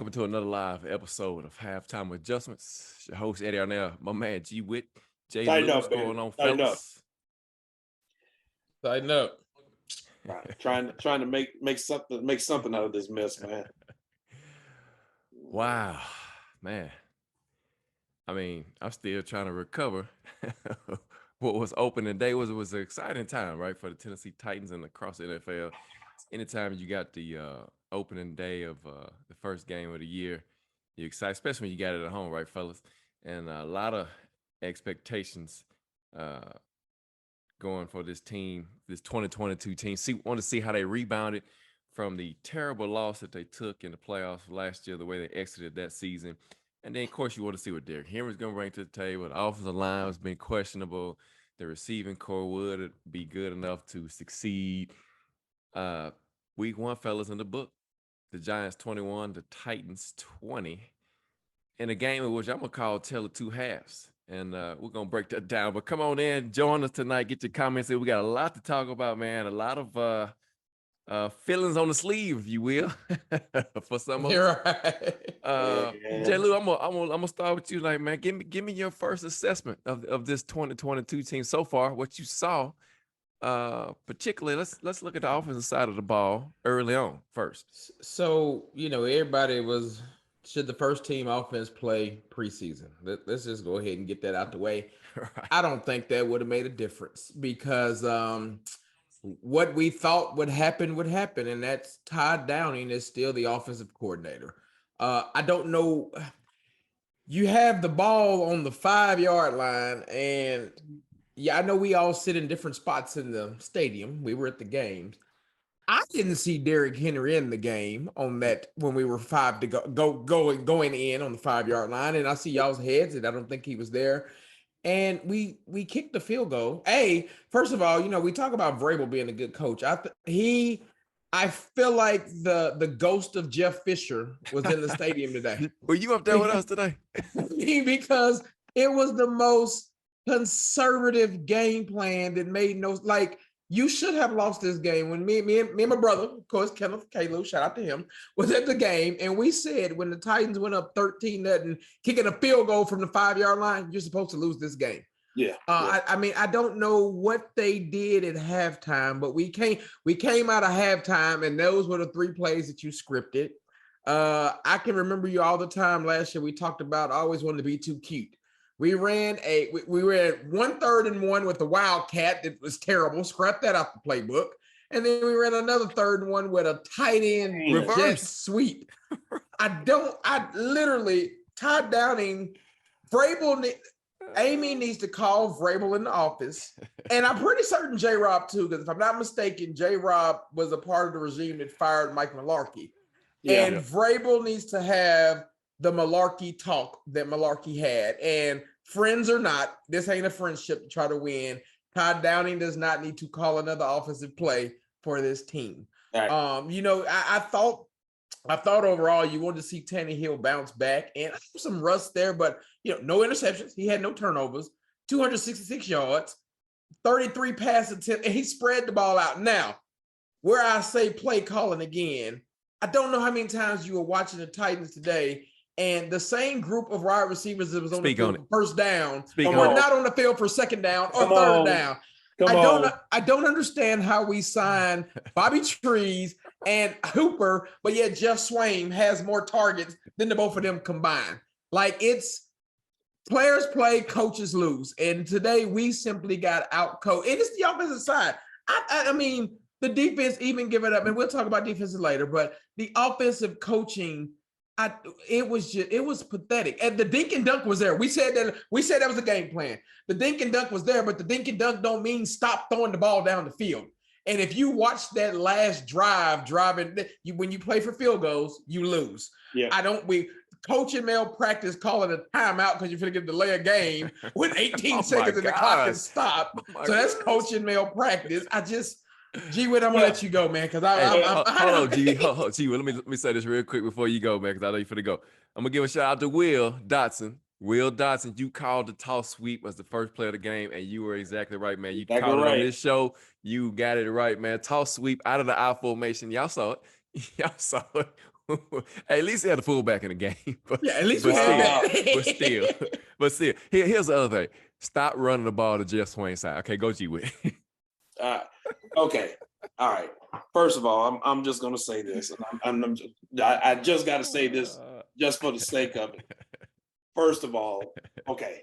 welcome to another live episode of Halftime Adjustments. It's your host, Eddie Arnell, my man, G Witt, Jay Tighten Lou. up, What's baby. going on, Tighten up. fellas? Tighten up. Right. Trying to make something out of this mess, man. Wow, man. I mean, I'm still trying to recover. What was opening day was an exciting time, right, for the Tennessee Titans and across the NFL. Anytime you got the opening day of the first game of the year, you're excited, especially when you got it at home, right, fellas? And a lot of expectations going for this team, this 2022 team. Want to see how they rebounded from the terrible loss that they took in the playoffs last year, the way they exited that season. And then, of course, you want to see what Derrick Henry's going to bring to the table. The offensive line has been questionable. The receiving core would be good enough to succeed. Week 1, fellas, in the book. The Giants 21, the Titans 20. In a game in which I'm going to call tale of two halves. And we're going to break that down. But come on in, join us tonight. Get your comments in. We got a lot to talk about, man. A lot of feelings on the sleeve, if you will, for some of us. You're right. Jay Lou, I'm gonna start with you, like, man. Give me your first assessment of this 2022 team so far. What you saw, particularly. Let's look at the offensive side of the ball early on first. So, everybody was, should the first team offense play preseason? Let's just go ahead and get that out the way. Right. I don't think that would have made a difference because what we thought would happen, and that's Todd Downing is still the offensive coordinator. I don't know. You have the ball on the 5-yard line, and yeah, I know we all sit in different spots in the stadium. We were at the games. I didn't see Derrick Henry in the game on that when we were 5 to going in on the 5-yard line, and I see y'all's heads, and I don't think he was there. And we kicked the field goal. First of all, we talk about Vrabel being a good coach. I feel like the ghost of Jeff Fisher was in the stadium today. Were you up there with us today? Because it was the most conservative game plan that made no, like, you should have lost this game. When me and my brother, of course, Kenneth Kalu, shout out to him, was at the game, and we said when the Titans went up 13-0, kicking a field goal from the 5-yard line, you're supposed to lose this game. Yeah. I mean, I don't know what they did at halftime, but we came out of halftime, and those were the 3 plays that you scripted. I can remember you all the time last year. We talked about always wanting to be too cute. We ran we were at 1 3rd and 1 with the Wildcat that was terrible. Scrap that out the playbook. And then we ran another 3rd and 1 with a tight end reverse jet sweep. Todd Downing, Amy needs to call Vrabel in the office. And I'm pretty certain J-Rob too, because if I'm not mistaken, J-Rob was a part of the regime that fired Mike Mularkey. Yeah. And Vrabel needs to have the Mularkey talk that Mularkey had. And friends or not, this ain't a friendship to try to win. Todd Downing does not need to call another offensive play for this team. Right. I thought overall you wanted to see Tannehill bounce back, and some rust there, but no interceptions. He had no turnovers, 266 yards, 33 pass attempts, and he spread the ball out. Now, where I say play calling again, I don't know how many times you were watching the Titans today, and the same group of wide receivers that was on the field for first down were not on the field for second down or third down. I don't understand how we sign Bobby Trees and Hooper, but yet Jeff Swain has more targets than the both of them combined. Like, it's players play, coaches lose. And today we simply got out-coached. And it's the offensive side. I mean, the defense even give it up, and we'll talk about defenses later, but the offensive coaching, it was pathetic. And the dink and dunk was there. We said that was a game plan. The dink and dunk was there, but the dink and dunk don't mean stop throwing the ball down the field. And if you watch that last driving, when you play for field goals, you lose. Yeah. Coaching malpractice calling a timeout because you're going to delay a game with 18 seconds and the clock is stopped. So that's coaching malpractice. G Witt, I'm gonna let you go, man, because hold on, G. Let me say this real quick before you go, man, because I know you're finna go. I'm gonna give a shout out to Will Dotson. Will Dotson, you called the toss sweep as the first play of the game, and you were exactly right, man. You called it on this show. You got it right, man. Toss sweep out of the I formation. Y'all saw it. Y'all saw it. Hey, at least he had a fullback in the game. But, Yeah, at least but we still, had that. but still, here's the other thing. Stop running the ball to Jeff Swain side. Okay, go G with it. Okay. All right. First of all, I'm just gonna say this, and I just got to say this just for the sake of it. First of all, okay,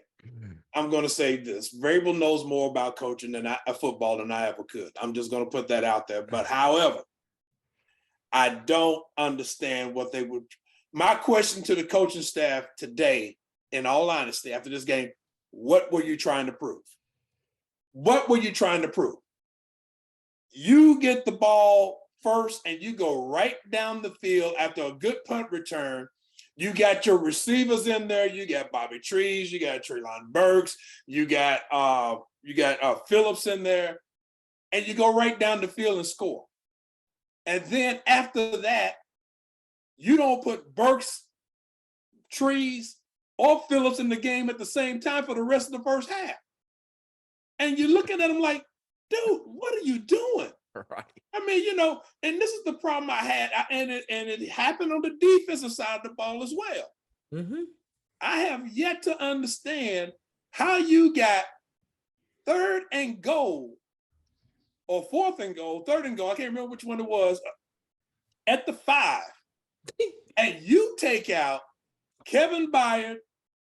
I'm gonna say this: Vrabel knows more about coaching than football than I ever could. I'm just gonna put that out there. But however, I don't understand what they would. My question to the coaching staff today, in all honesty, after this game, what were you trying to prove? What were you trying to prove? You get the ball first and you go right down the field after a good punt return. You got your receivers in there. You got Bobby Trees. You got Treylon Burks. You got Phillips in there, and you go right down the field and score. And then after that, you don't put Burks, Trees, or Phillips in the game at the same time for the rest of the first half. And you're looking at them like, dude, what are you doing? Right. I mean, and this is the problem I had, and it happened on the defensive side of the ball as well. Mm-hmm. I have yet to understand how you got 3rd and goal, or 4th and goal, 3rd and goal. I can't remember which one it was. At the 5, and you take out Kevin Byard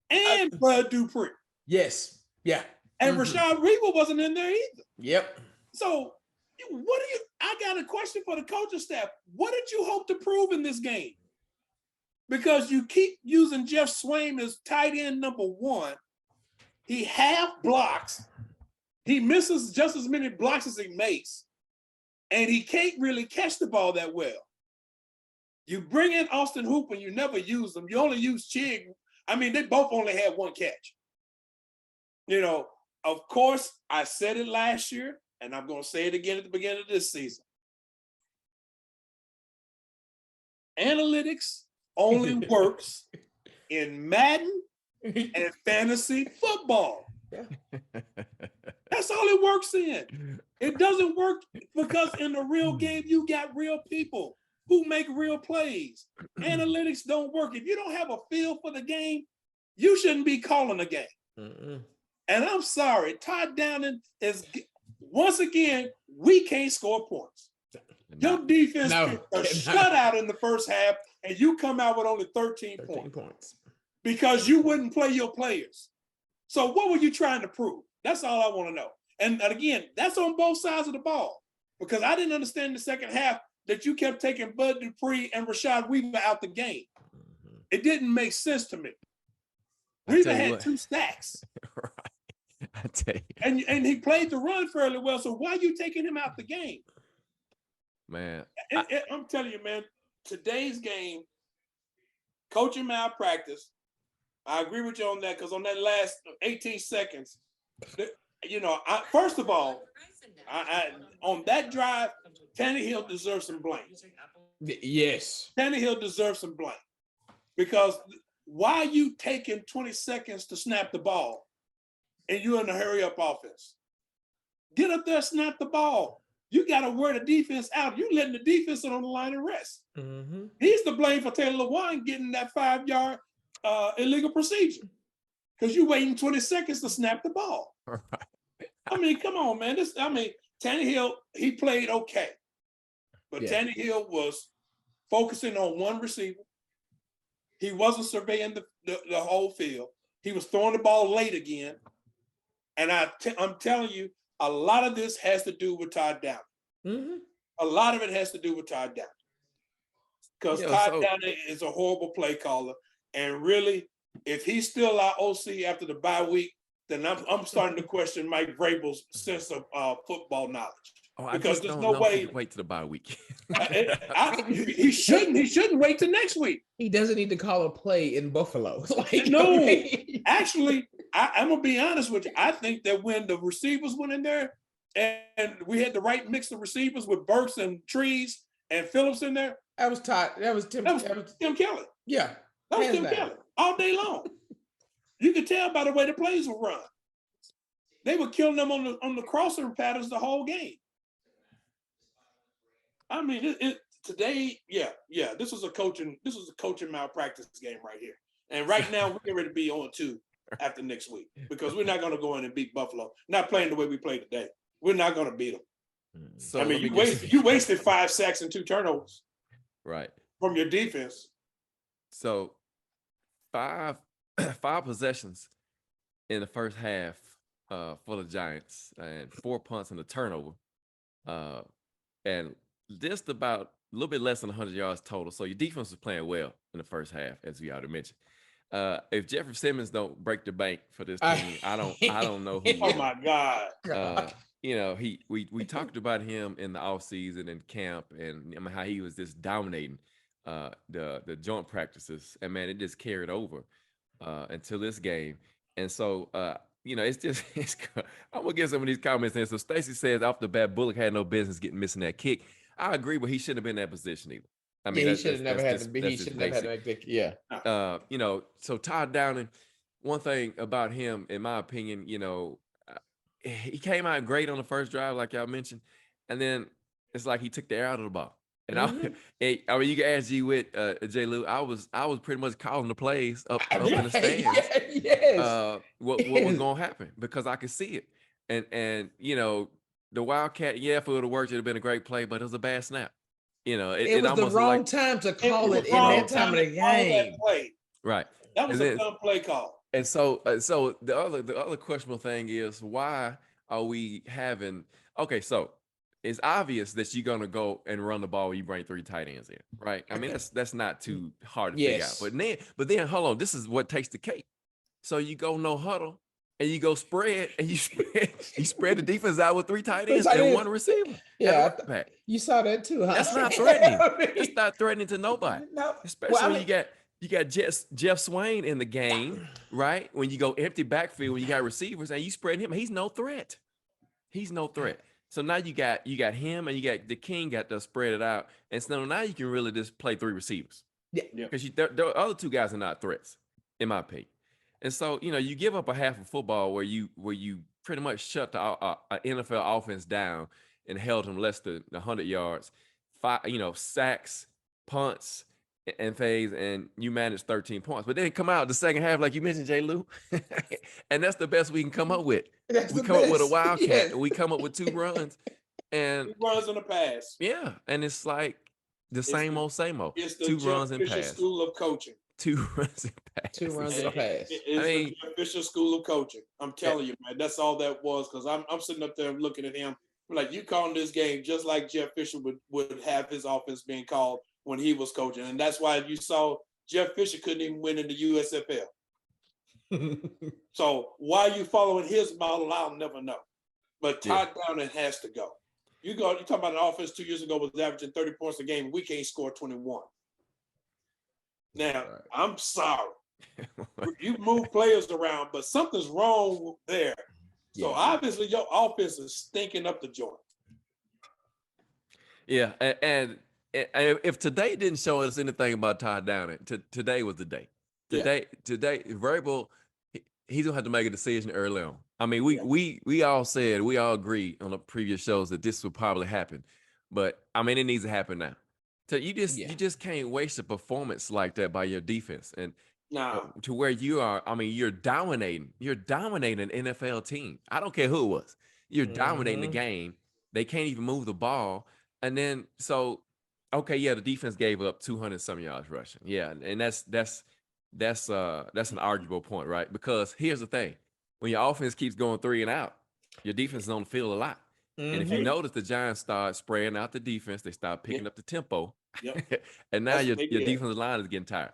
and Bud Dupree. Yes. Yeah. And Rashad Regal wasn't in there either. Yep. So I got a question for the coaching staff. What did you hope to prove in this game? Because you keep using Jeff Swain as tight end number 1. He half blocks. He misses just as many blocks as he makes. And he can't really catch the ball that well. You bring in Austin Hooper and you never use them. You only use Chig. I mean, they both only had 1 catch. Of course, I said it last year, and I'm going to say it again at the beginning of this season. Analytics only works in Madden and fantasy football. Yeah. That's all it works in. It doesn't work because in the real game, you got real people who make real plays. Analytics don't work. If you don't have a feel for the game, you shouldn't be calling a game. Mm-mm. And I'm sorry, Todd Downing is, once again, we can't score points. Your defense is a shutout in the first half, and you come out with only 13 points because you wouldn't play your players. So what were you trying to prove? That's all I want to know. And again, that's on both sides of the ball, because I didn't understand in the second half that you kept taking Bud Dupree and Rashad Weaver out the game. It didn't make sense to me. Weaver had 2 sacks. Right. I tell you. And he played the run fairly well. So why are you taking him out the game? Man. I'm telling you, man, today's game, coaching malpractice. I agree with you on that, because on that last 18 seconds, first of all, on that drive, Tannehill deserves some blame. Yes. Tannehill deserves some blame, because why are you taking 20 seconds to snap the ball and you're in a hurry up offense? Get up there, snap the ball. You got to wear the defense out. You're letting the defense sit on the line and rest. Mm-hmm. He's to blame for Taylor Lewan getting that 5-yard illegal procedure, because you're waiting 20 seconds to snap the ball. Right. I mean, come on, man. Tannehill, he played okay. But Yeah. Tannehill was focusing on one receiver. He wasn't surveying the whole field. He was throwing the ball late again. And I'm telling you, a lot of this has to do with Todd Downing. Mm-hmm. A lot of it has to do with Todd Downing. Because Todd Downing is a horrible play caller. And really, if he's still our OC after the bye week, then I'm starting to question Mike Vrabel's sense of football knowledge. Because there's no way. Wait till the bye week. He shouldn't wait till next week. He doesn't need to call a play in Buffalo. No, actually, I'm gonna be honest with you. I think that when the receivers went in there and we had the right mix of receivers with Burks and Trees and Phillips in there, that was Todd. That was Tim. That was Tim Kelly. Yeah, that was Tim Kelly all day long. You could tell by the way the plays were run. They were killing them on the crosser patterns the whole game. I mean, today, this was a coaching malpractice game right here. And right now we're getting ready to be on 2 after next week because we're not going to go in and beat Buffalo. Not playing the way we play today. We're not going to beat them. So I mean, you wasted 5 sacks and 2 turnovers, right, from your defense. So 5 possessions in the first half for the Giants, and 4 punts and a turnover, and just about a little bit less than 100 yards total. So your defense was playing well in the first half, as we already mentioned. If Jeffrey Simmons don't break the bank for this team, I don't know who. Oh my God! You know, we talked about him in the offseason and camp, and I mean how he was just dominating the joint practices, and man, it just carried over until this game. And so you know, I'm gonna get some of these comments in. So Stacy says off the bat, Bullock had no business missing that kick. I agree, but he shouldn't have been in that position either. I mean, he should have never had to be. He should never had to make the you know, so Todd Downing, one thing about him, in my opinion, you know, he came out great on the first drive, like y'all mentioned, and then it's like he took the air out of the ball. And I mean, you can ask G with J. Lou. I was pretty much calling the plays up in the stands. What was gonna happen, because I could see it, and you know, the Wildcat, if it would have worked, it'd have been a great play, but it was a bad snap. You know, it was the wrong time to call it in that time of the game. Right. That was a dumb play call. And so the other questionable thing is, why are we having? Okay, so it's obvious that you're gonna go and run the ball when you bring 3 tight ends in, right? I mean, that's not too hard to figure out. But then hold on, this is what takes the cake. So you go no huddle and you go spread, and you spread the defense out with 3 tight ends and 1 receiver. Yeah, you saw that too, huh? That's not threatening. It's not threatening to nobody. No. Especially when you got Jeff Swain in the game, right? When you go empty backfield, when you got receivers and you spread him, he's no threat. He's no threat. So now you got him, and you got the King got to spread it out, and so now you can really just play 3 receivers. Yeah, because the other 2 guys are not threats, in my opinion. And so, you know, you give up a half of football where you pretty much shut the NFL offense down and held them less than 100 yards, 5, you know, sacks, punts, and things, and you managed 13 points. But then come out the second half, like you mentioned, J. Lou, and that's the best we can come up with. We come up with a Wildcat. Yes. We come up with 2 runs, and 2 runs and a pass. Yeah, and it's like the same old. It's the 2 runs and pass. School of coaching. 2 runs and pass. 2 runs and pass. It's the official school of coaching. I'm telling you, man, that's all that was. Because I'm sitting up there looking at him, I'm like, you calling this game just like Jeff Fisher would have his offense being called when he was coaching, and that's why you saw Jeff Fisher couldn't even win in the USFL. So why you following his model, I'll never know. But Todd Downing has to go. You talk about an offense 2 years ago was averaging 30 points a game. We can't score 21. Now, I'm sorry. You move players around, but something's wrong there. So obviously your offense is stinking up the joint. Yeah, and if today didn't show us anything about Todd Downing, today was the day. Today, Vrabel, he's gonna have to make a decision early on. I mean, we all agreed on the previous shows that this would probably happen, but I mean, it needs to happen now. So you just can't waste a performance like that by your defense, and to where you are. I mean, you're dominating an NFL team. I don't care who it was. You're dominating the game. They can't even move the ball, and then the defense gave up 200 some yards rushing. Yeah, and that's an arguable point, right? Because here's the thing: when your offense keeps going 3 and out, your defense is on the field a lot. And if you notice, the Giants start spraying out the defense, they start picking up the tempo, and now your defensive line is getting tired.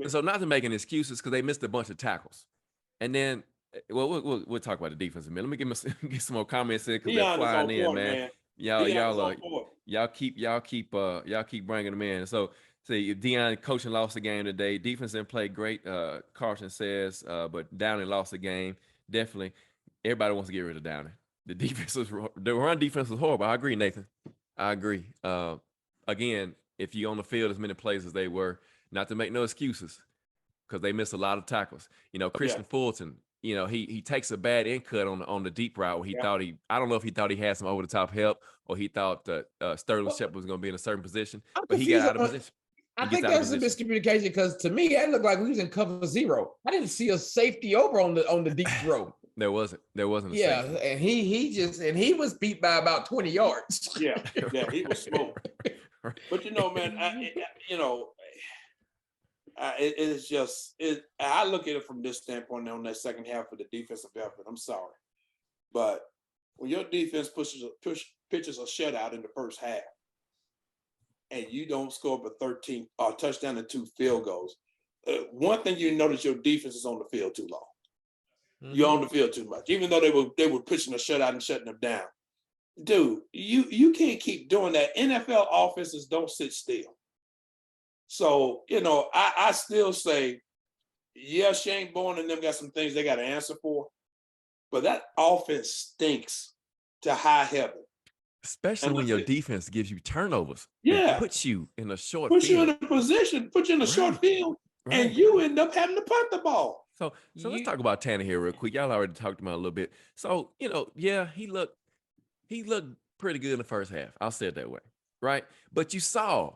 And so, not to make any excuses, because they missed a bunch of tackles. And then, we'll talk about the defense in a minute. Let me get some more comments in, because they're flying in, man. Y'all keep bringing them in. So, see, Deion coaching lost the game today. Defense didn't play great. Carson says, but Downing lost the game. Definitely, everybody wants to get rid of Downing. The run defense was horrible. I agree, Nathan. I agree. Again, if you're on the field as many plays as they were, not to make no excuses, because they missed a lot of tackles. You know, Christian Fulton, he takes a bad end cut on the deep route where he thought I don't know if he thought he had some over the top help or he thought that Sterling Shepard was going to be in a certain position, but he got out of position. I think that's a miscommunication because to me, it looked like we was in cover 0. I didn't see a safety over on the deep throw. There wasn't a yeah, safety. And he was beat by about 20 yards. Yeah, he was smoked. But man, it's just I look at it from this standpoint on that second half of the defensive effort. I'm sorry, but when your defense pitches a shutout in the first half, and you don't score but 13 touchdown and 2 field goals, one thing you notice, your defense is on the field too long. Mm-hmm. You're on the field too much, even though they were pitching a shutout and shutting them down. Dude, you can't keep doing that. NFL offenses don't sit still. So, I still say, yeah, Shane Bourne and them got some things they got to answer for, but that offense stinks to high heaven. Especially when your defense gives you turnovers. Yeah. Puts you in a short field. Put you in a position, put you in a short field, and you end up having to punt the ball. So let's talk about Tannehill real quick. Y'all already talked about it a little bit. So, he looked pretty good in the first half. I'll say it that way, right? But you saw,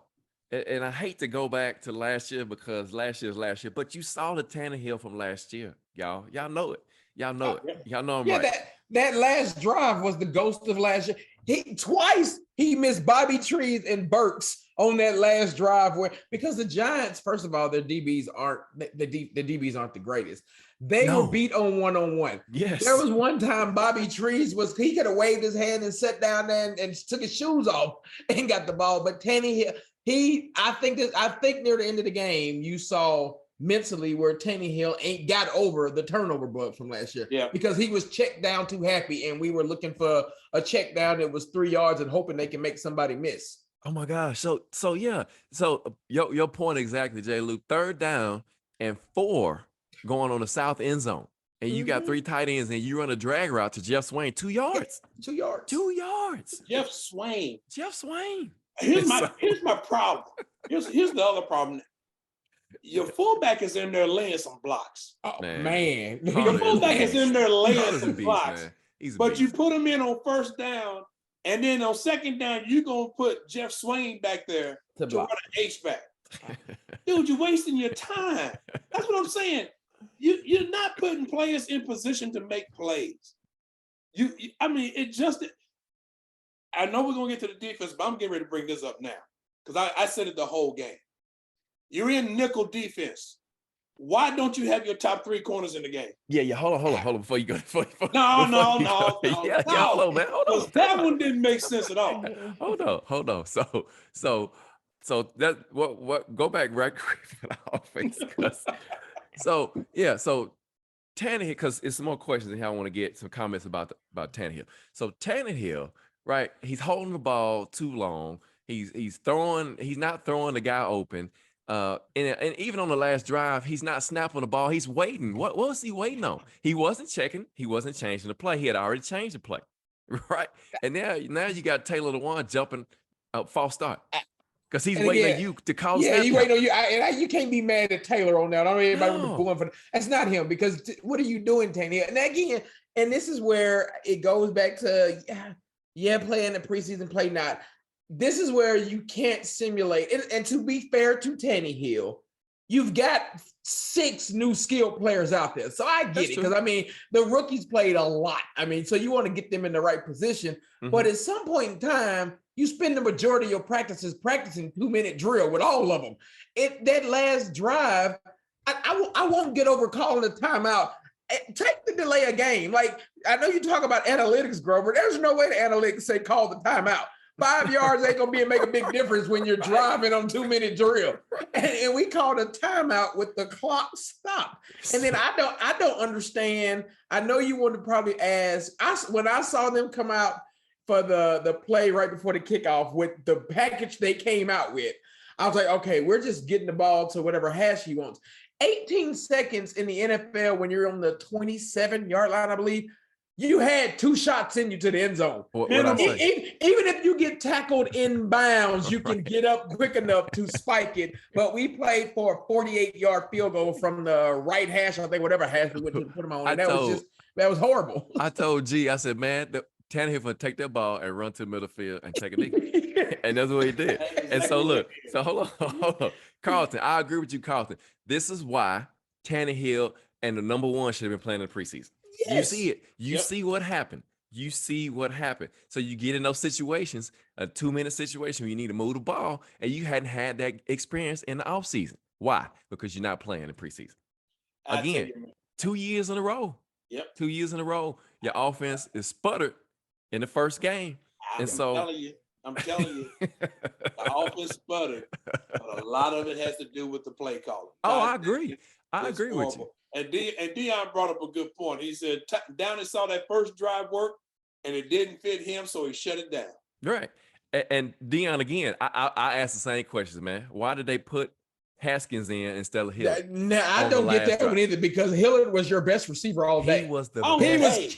and I hate to go back to last year because last year, but you saw the Tannehill from last year, y'all. Y'all know it. Y'all know it. Y'all know I'm right. That last drive was the ghost of last year. Twice he missed Bobby Trees and Burks on that last drive because the Giants, first of all, their DBs aren't the DBs aren't the greatest. They were beat on one-on-one. Yes. There was one time Bobby Trees he could have waved his hand and sat down there and took his shoes off and got the ball. But Tannehill, I think near the end of the game, you saw mentally where Tannehill ain't got over the turnover bug from last year. Yeah. Because he was checked down too happy and we were looking for a check down that was 3 yards and hoping they can make somebody miss. Oh my gosh. So yeah. So your point exactly, Jay Luke. 3rd down and 4 going on the south end zone. And you got 3 tight ends and you run a drag route to Jeff Swain, 2 yards. 2 yards. 2 yards. Jeff Swain. Here's my problem. Here's the other problem. Your fullback is in there laying some blocks. Oh man. Your fullback is in there laying some beast, blocks. But you put him in on 1st down, and then on 2nd down, you're gonna put Jeff Swain back there to run an H-back. Dude, you're wasting your time. That's what I'm saying. You're not putting players in position to make plays. I know we're gonna get to the defense, but I'm getting ready to bring this up now because I said it the whole game. You're in nickel defense. Why don't you have your top 3 corners in the game? Yeah. Hold on before you go. No. Yeah, hold on, man. Hold on. That one didn't make sense at all. Hold on. So that what go back right quick for the offense. So Tannehill, because it's some more questions and I want to get some comments about Tannehill. So Tannehill, right? He's holding the ball too long. He's not throwing the guy open. And even on the last drive, he's not snapping the ball. He's waiting. What was he waiting on? He wasn't checking. He wasn't changing the play. He had already changed the play, right? And now you got Taylor Lewan jumping false start because he's waiting on you to call. Yeah, he's waiting on you. You can't be mad at Taylor on that. I don't know everybody was pulling for. That's not him because what are you doing, Tannehill? And again, and this is where it goes back to play in the preseason, play not. This is where you can't simulate. And to be fair to Tannehill, you've got 6 new skilled players out there. So I get it because, the rookies played a lot. So you want to get them in the right position. Mm-hmm. But at some point in time, you spend the majority of your practices practicing 2-minute drill with all of them. That last drive, I won't get over calling a timeout. Take the delay of game. Like, I know you talk about analytics, Grover. There's no way the analytics say call the timeout. 5 yards ain't gonna make a big difference when you're driving on 2-minute drill. And we called a timeout with the clock stopped. And then I don't understand. I know you want to probably ask. When I saw them come out for the play right before the kickoff with the package they came out with, I was like, okay, we're just getting the ball to whatever hash he wants. 18 seconds in the NFL when you're on the 27-yard line, I believe. You had 2 shots in you to the end zone. What I say? Even if you get tackled inbounds, you can get up quick enough to spike it. But we played for a 48-yard field goal from the right hash, I think, whatever hash we went to put them on. And that was horrible. I told G, I said, man, Tannehill will take that ball and run to the middle field and take a knee. And that's what he did. And so look, so hold on. Carlton, I agree with you, Carlton. This is why Tannehill and the number 1 should have been playing in the preseason. Yes. You see it. You see what happened. You see what happened. So you get in those situations, a 2-minute situation where you need to move the ball, and you hadn't had that experience in the offseason. Why? Because you're not playing in preseason. Again, 2 years in a row. Yep. 2 years in a row, your offense is sputtered in the first game. I'm telling you, the offense sputtered, but a lot of it has to do with the play calling. Oh, I agree. I agree with you. And Deion brought up a good point. He said Downey saw that first drive work, and it didn't fit him, so he shut it down. Right. And Deion, again, I asked the same questions, man. Why did they put Haskins in instead of Hillard? I don't get that one either, because Hillard was your best receiver all day. He was the best.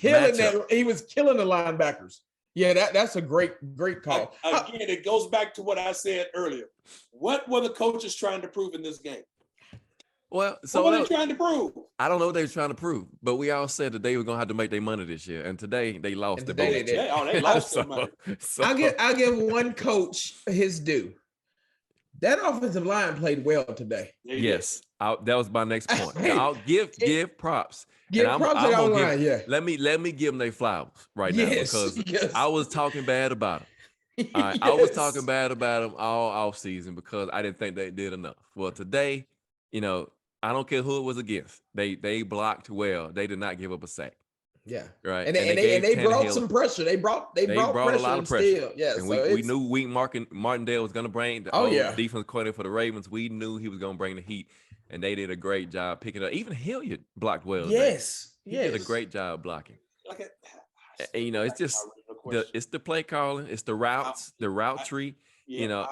He was killing the linebackers. Yeah, that's a great call. Again, it goes back to what I said earlier. What were the coaches trying to prove in this game? Well, so what were they trying to prove? I don't know what they were trying to prove, but we all said that they were going to have to make their money this year, and today they lost. They lost their money. I'll give one coach his due. That offensive line played well today. Yes, that was my next point. I'll give props. Give props to the line. Yeah. Let me give them their flowers right now, because I was talking bad about them. I was talking bad about them all off season because I didn't think they did enough. Well, today, I don't care who it was against. They blocked well. They did not give up a sack. Yeah. Right. And they brought some pressure. They brought pressure a lot of pressure. Still. Yeah. And we knew Wink Martindale was going to bring the defense coordinator for the Ravens. We knew he was going to bring the heat, and they did a great job picking up. Even Hilliard blocked well today. Yes. He did a great job blocking. And, it's just it's the play calling, it's the routes, the route tree. I go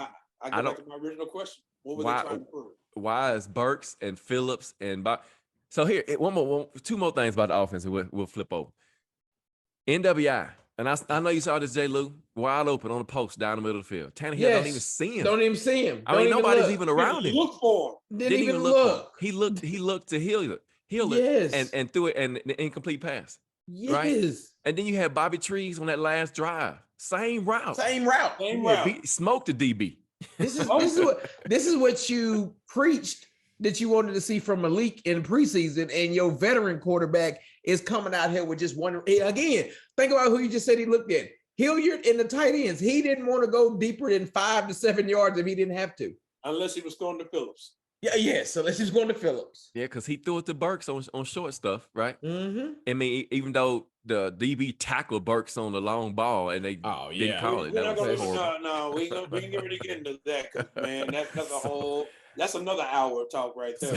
back to my original question. What were they trying to prove? Why is Burks and Phillips and so here two more things about the offense, and we'll flip over. NWI, and I know you saw this, J. Lou, wide open on the post down the middle of the field. Tannehill don't even see him. Don't even see him. I mean, nobody's even around him. Look for him. Didn't even look. He looked to Hilliard. And threw it an incomplete pass. Yes. Right? And then you had Bobby Trees on that last drive. Same route. Smoked the DB. This is what you preached that you wanted to see from Malik in preseason, and your veteran quarterback is coming out here with just one. Again, think about who you just said he looked at. Hilliard and the tight ends. He didn't want to go deeper than 5 to 7 yards if he didn't have to. Unless he was going to Phillips. Yes, unless he's going to Phillips. Yeah, because he threw it to Burks on short stuff, right? Mm-hmm. I mean, even though the DB tackled Burks on the long ball and they didn't call it. We ain't going to get into that, because, man, that's another hour of talk right there.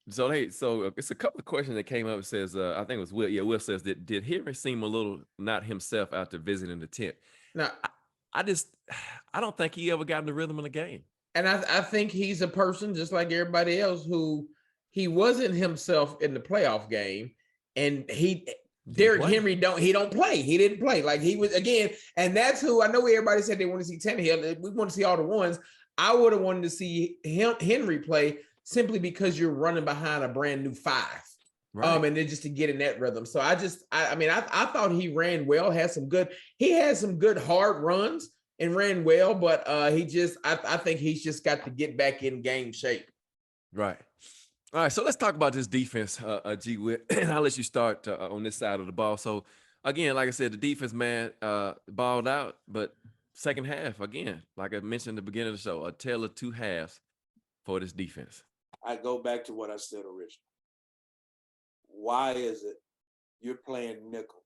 So it's a couple of questions that came up. It says, I think it was Will. Yeah, Will says, did Henry seem a little not himself after visiting the tent? Now, I don't think he ever got in the rhythm of the game. And I think he's a person just like everybody else who he wasn't himself in the playoff game, and Derrick Henry don't play. He didn't play like he was again, and that's who I know. Everybody said they want to see Tannehill. We want to see all the ones. I would have wanted to see Henry play simply because you're running behind a brand new 5, right. And then just to get in that rhythm. So I thought he ran well. He had some good hard runs and ran well, but I think he's just got to get back in game shape. Right. All right, so let's talk about this defense, G. Witt. I'll let you start on this side of the ball. So, again, like I said, the defense, man, balled out, but second half, again, like I mentioned at the beginning of the show, a tale of 2 halves for this defense. I go back to what I said originally. Why is it you're playing nickel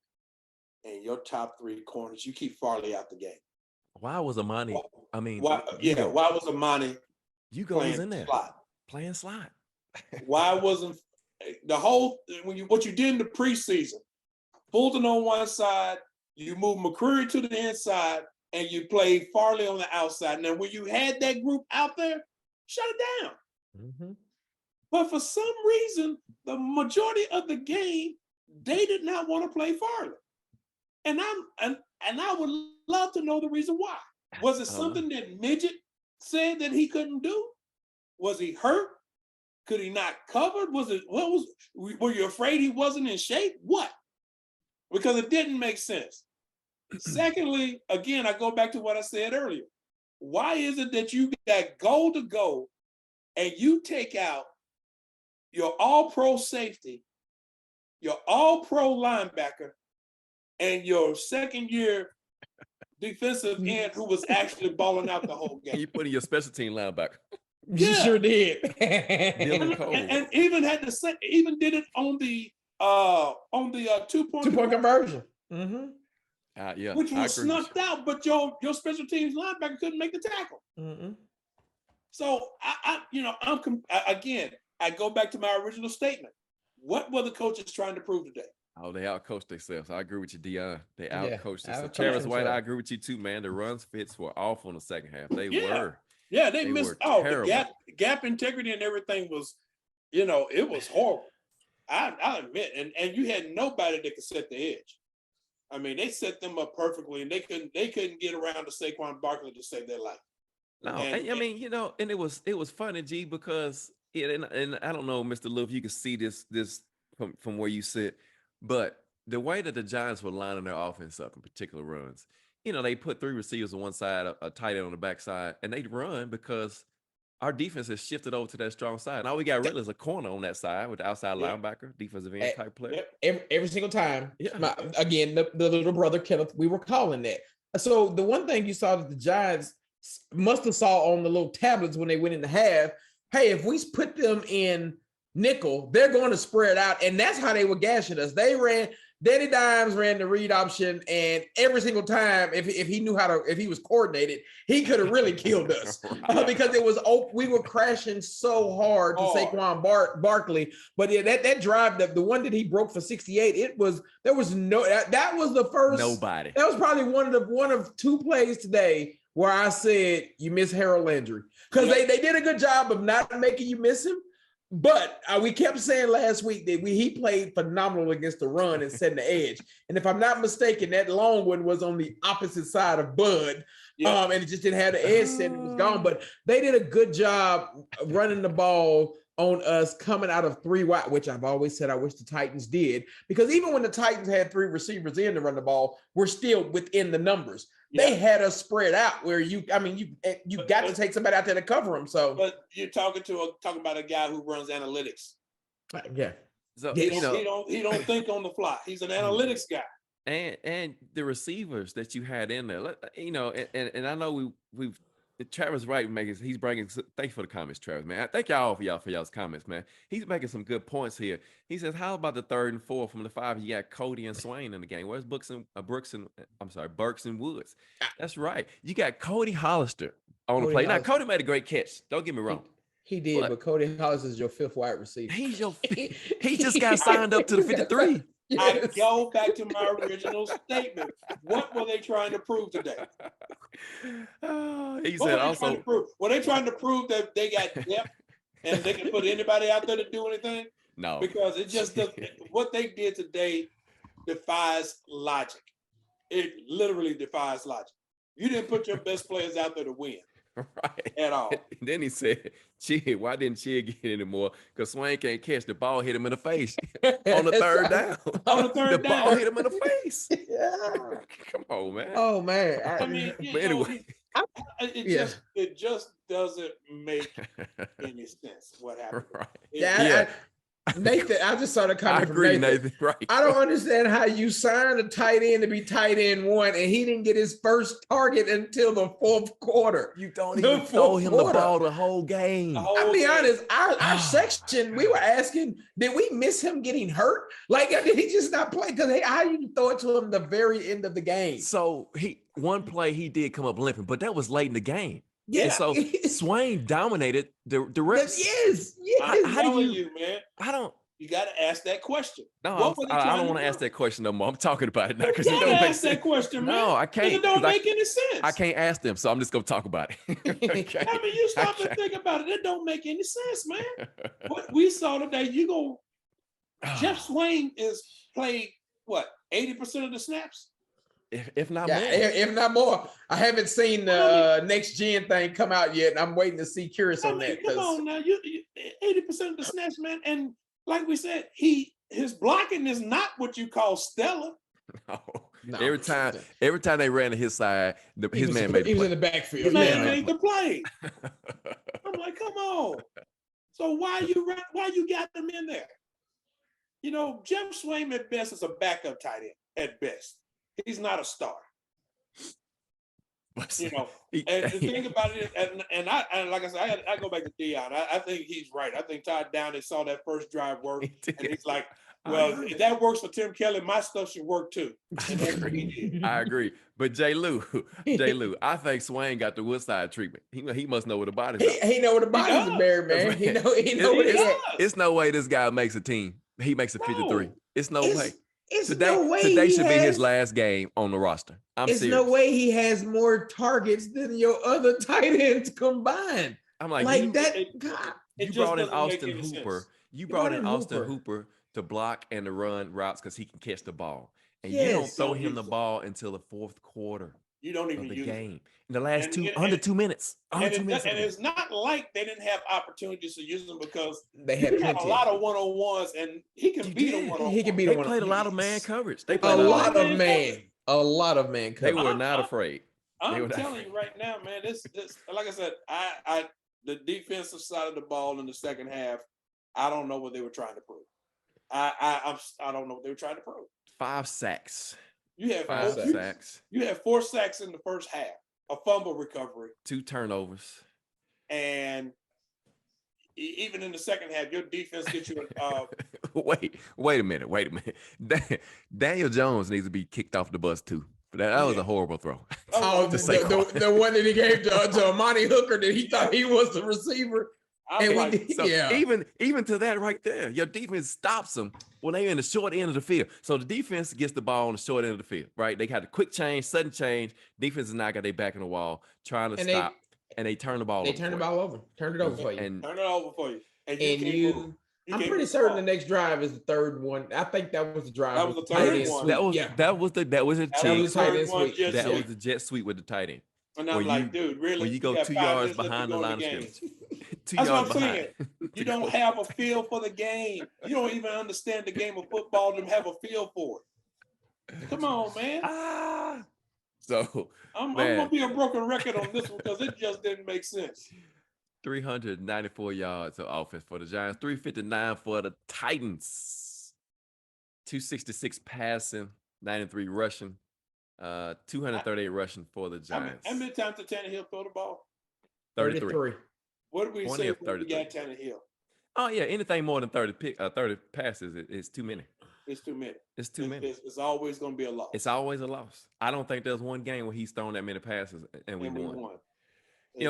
and your top 3 corners, you keep Farley out the game? Why was Amani? Why was Amani playing in there playing slot? Why wasn't the whole what you did in the preseason? Fulton on one side, you move McCreary to the inside, and you played Farley on the outside. Now, when you had that group out there, shut it down. Mm-hmm. But for some reason, the majority of the game, they did not want to play Farley. And I would love to know the reason why. Was it something that Midget said that he couldn't do? Was he hurt? Could he not cover? Were you afraid he wasn't in shape? What? Because it didn't make sense. Secondly, again, I go back to what I said earlier. Why is it that you got goal to go and you take out your all-pro safety, your all-pro linebacker, and your second-year defensive end who was actually balling out the whole game? You put in your special team linebacker. You sure did. and even had to say, even did it on the 2-point conversion. Mm-hmm. Yeah, which was snuffed out, but your special teams linebacker couldn't make the tackle. Mm-hmm. So I go back to my original statement. What were the coaches trying to prove today? Oh, they outcoached themselves. I agree with you, Dion. They outcoached themselves. outcoached Travis White, themselves. I agree with you too, man. The runs fits were awful in the second half. They were. Yeah, they missed. The gap integrity and everything was, it was horrible. I admit, and you had nobody that could set the edge. I mean, they set them up perfectly, and they couldn't get around to Saquon Barkley to save their life. No, and it was funny, G, because and I don't know, Mr. Lou, if you can see this from where you sit, but the way that the Giants were lining their offense up in particular runs, they put 3 receivers on one side, a tight end on the backside, and they'd run because our defense has shifted over to that strong side. And all we got really is a corner on that side with the outside linebacker, defensive end type player. Every single time. Yeah. Again, the little brother Kenneth, we were calling that. So the one thing you saw that the Giants must have saw on the little tablets when they went in the half, hey, if we put them in nickel, they're going to spread out. And that's how they were gashing us. Danny Dimes ran the read option, and every single time, if he knew if he was coordinated, he could have really killed us because we were crashing so hard to Saquon Barkley. But yeah, that drive, the one that he broke for 68, that was the first. Nobody. That was probably one of 2 plays today where I said you miss Harold Landry because they did a good job of not making you miss him. But we kept saying last week that he played phenomenal against the run and setting the edge. And if I'm not mistaken, that long one was on the opposite side of Bud. And it just didn't have the edge set and it was gone. But they did a good job running the ball on us coming out of 3 wide, which I've always said I wish the Titans did. Because even when the Titans had 3 receivers in to run the ball, we're still within the numbers. They had us spread out where you got to take somebody out there to cover them. So, but you're talking about a guy who runs analytics. Yeah. So he don't think on the fly. He's an analytics guy. And the receivers that you had in there, and I know we've Travis Wright he's bringing. Thank you for the comments, Travis, man. Thank y'all for y'all's comments, man. He's making some good points here. He says, "How about the 3rd and 4 from the 5? You got Cody and Swain in the game. Where's Burks and Woods? That's right. You got Cody Hollister on the play. Now, Cody made a great catch. Don't get me wrong. He did, but Cody Hollister is your 5th wide receiver. He just got signed up to the 53. I go back to my original statement. What were they trying to prove today? He said also. Were they trying to prove that they got depth and they can put anybody out there to do anything? No. Because it just doesn't. What they did today defies logic. It literally defies logic. You didn't put your best players out there to win. Right. At all. And then he said, "Chig, why didn't Chig get anymore? Because Swain can't catch. The ball hit him in the face on the 3rd down. On the 3rd down. The ball hit him in the face. Yeah. Come on, man. Oh man. Anyway, it just doesn't make any sense what happened. Right. Nathan, I just saw the comment. I agree, Nathan. Right. I don't understand how you signed a tight end to be tight end 1 and he didn't get his first target until the 4th quarter. You don't even throw him the ball the whole game. I'll be honest, our section, we were asking, did we miss him getting hurt? Like, did he just not play? Because how do you throw it to him the very end of the game? So one play he did come up limping, but that was late in the game. Yeah. And so Swain dominated the rest. Yes. I'm telling you, man. You got to ask that question. No, I don't want to ask that question no more. I'm talking about it now because you got to ask that question, man. No, I can't. It don't make any sense. I can't ask them, so I'm just gonna talk about it. Okay. I mean, you stop and think about it. It don't make any sense, man. What we saw today, Jeff Swain is played what 80% of the snaps. If not Yeah, more. if not more. I haven't seen the next gen thing come out yet, and I'm waiting to see. Curious on that. Come on now, you 80% of the snaps, man. And like we said, his blocking is not what you call stellar. No. Every time they ran to his side, his man made the play. He was in the backfield. His man made the play. I'm like, come on. So why you got them in there? You know, Jeff Swain at best is a backup tight end at best. He's not a star. You know, and the thing about it is, and like I said, I go back to Dion. I think he's right. I think Todd Downing saw that first drive work, and he's like, well, if that works for Tim Kelly, my stuff should work too. And that's what he did. I agree. But J. Lou, I think Swain got the Woodside treatment. He must know what the body's about. He know what the body's about, man. He know what it is. It's no way this guy makes a team. He makes a 53. It's no way. Today should be his last game on the roster. It's serious. No way he has more targets than your other tight ends combined. I'm like that. God, you brought in Austin Hooper. You brought in Austin Hooper to block and to run routes because he can catch the ball. And you don't throw him the ball until the fourth quarter. You don't even of the use game. In the last under 2 minutes. And it's not like they didn't have opportunities to use them because they had a lot of one-on-ones, and he can beat a one-on-one. He can beat They played a lot of man coverage. They played a lot of man coverage. They were not afraid. I'm telling you right now, man. This like I said, I the defensive side of the ball in the second half, I don't know what they were trying to prove. I don't know what they were trying to prove. 5 sacks. You had 5 sacks. You had 4 sacks in the first half, a fumble recovery, 2 turnovers, and even in the second half, your defense gets you. Wait a minute. Daniel Jones needs to be kicked off the bus too. That was a horrible throw. The one that he gave to Amani Hooker that he thought he was the receiver. Even to that right there, your defense stops them when they're in the short end of the field. So the defense gets the ball on the short end of the field, right? They had a quick change, sudden change. Defense is not got their back in the wall, trying to stop, and they turn the ball. Turn it over for you. And turn it over for you. And I'm pretty certain the next drive is the third one. I think that was the drive. That was the third one. That was the jet sweep with the tight end. And I'm like, dude, really? When you go 2 yards behind the line of scrimmage. 2 That's yards what I'm saying. You don't have a feel for the game. You don't even understand the game of football to have a feel for it. Come on, man. So I'm gonna be a broken record on this one because it just didn't make sense. 394 yards of offense for the Giants, 359 for the Titans, 266 passing, 93 rushing. 238 rushing for the Giants. How many times did Tannehill throw the ball? 33. What did we say when we got Tannehill? Oh yeah, anything more than 30 passes is too many. It's too many. It's too many. It's always going to be a loss. It's always a loss. I don't think there's one game where he's thrown that many passes and we won.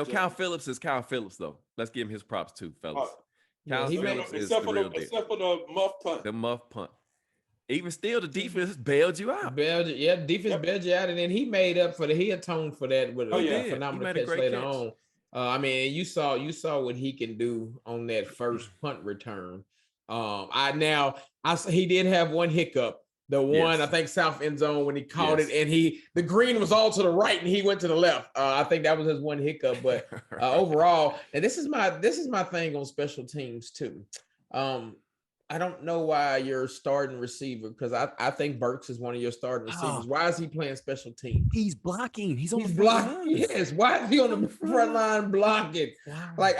Kyle Phillips is Kyle Phillips though. Let's give him his props too, fellas. Kyle Phillips is the real deal. Except for the muff punt. The muff punt. Even still, the defense bailed you out. Defense bailed you out, and then he made up for he atoned for that with a phenomenal catch later on. I mean, you saw what he can do on that first punt return. He did have one hiccup. The one I think south end zone when he caught it, and the green was all to the right, and he went to the left. I think that was his one hiccup, but overall, and this is my thing on special teams too. I don't know why you're starting receiver because I think Burks is one of your starting receivers. Why is he playing special teams? He's blocking. He's blocking. Yes. Why is he on the front line blocking? Wow. Like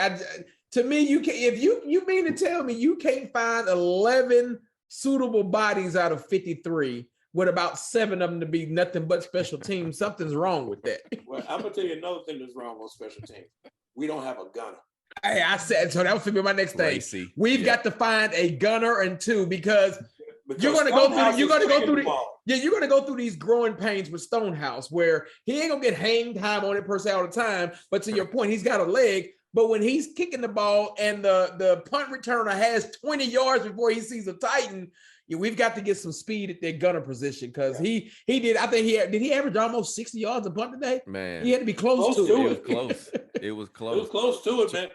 to me, you can if you mean to tell me you can't find 11 suitable bodies out of 53 with about 7 of them to be nothing but special teams. Something's wrong with that. Well, I'm gonna tell you another thing that's wrong with special teams. We don't have a gunner. Hey, I said so. That was gonna be my next thing. We've got to find a gunner and 2 because you're gonna go through these growing pains with Stonehouse where he ain't gonna get hang time on it per se all the time. But to your point, he's got a leg. But when he's kicking the ball and the punt returner has 20 yards before he sees a Titan, we've got to get some speed at that gunner position because he did. I think did he average almost 60 yards a punt today? Man, he had to be close to it. It was close. It was close. It was close to it, man.